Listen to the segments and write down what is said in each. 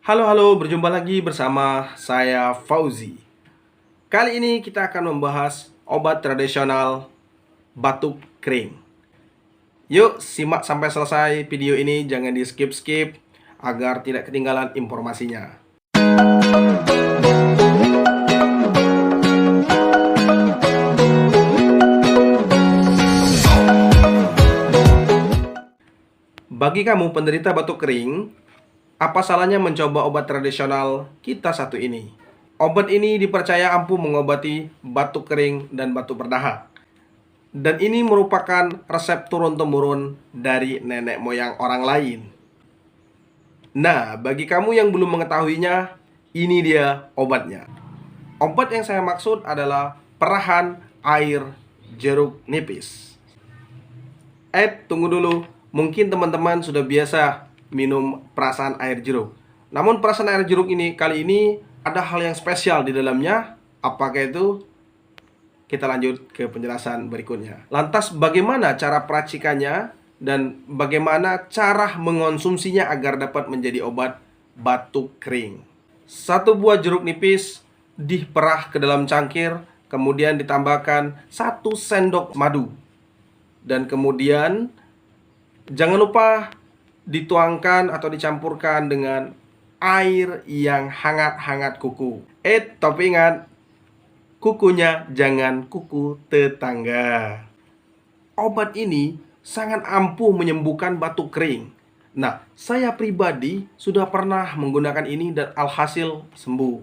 Halo, berjumpa lagi bersama saya Fauzi. Kali ini kita akan membahas obat tradisional batuk kering. Yuk, simak sampai selesai video ini, jangan di skip-skip agar tidak ketinggalan informasinya. Bagi kamu penderita batuk kering, apa salahnya mencoba obat tradisional kita satu ini? Obat ini dipercaya ampuh mengobati batuk kering dan batuk berdahak. Dan ini merupakan resep turun-temurun dari nenek moyang orang lain. Nah, bagi kamu yang belum mengetahuinya, ini dia obatnya. Obat yang saya maksud adalah perahan air jeruk nipis. Tunggu dulu. Mungkin teman-teman sudah biasa minum perasan air jeruk. Namun perasan air jeruk ini kali ini ada hal yang spesial di dalamnya. Apakah itu? Kita lanjut ke penjelasan berikutnya. Lantas bagaimana cara peracikannya dan bagaimana cara mengonsumsinya agar dapat menjadi obat batuk kering? Satu buah jeruk nipis diperah ke dalam cangkir, kemudian ditambahkan 1 sendok madu. Dan kemudian jangan lupa dituangkan atau dicampurkan dengan air yang hangat-hangat kuku. Tapi ingat, kukunya jangan kuku tetangga. Obat ini sangat ampuh menyembuhkan batuk kering. Nah, saya pribadi sudah pernah menggunakan ini dan alhasil sembuh.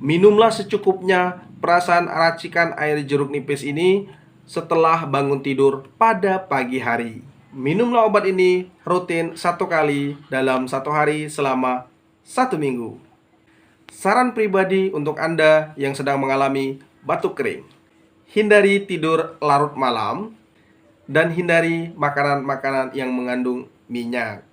Minumlah secukupnya perasan racikan air jeruk nipis ini setelah bangun tidur pada pagi hari. Minumlah obat ini rutin 1 kali dalam 1 hari selama 1 minggu. Saran pribadi untuk Anda yang sedang mengalami batuk kering: hindari tidur larut malam dan hindari makanan-makanan yang mengandung minyak.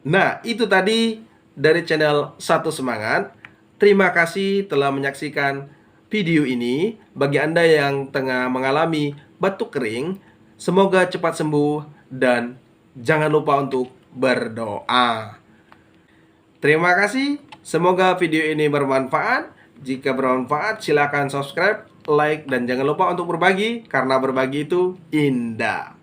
Nah, itu tadi dari channel Satu Semangat. Terima kasih telah menyaksikan video ini. Bagi Anda yang tengah mengalami batuk kering, semoga cepat sembuh dan jangan lupa untuk berdoa. Terima kasih. Semoga video ini bermanfaat. Jika bermanfaat, silakan subscribe, like, dan jangan lupa untuk berbagi, karena berbagi itu indah.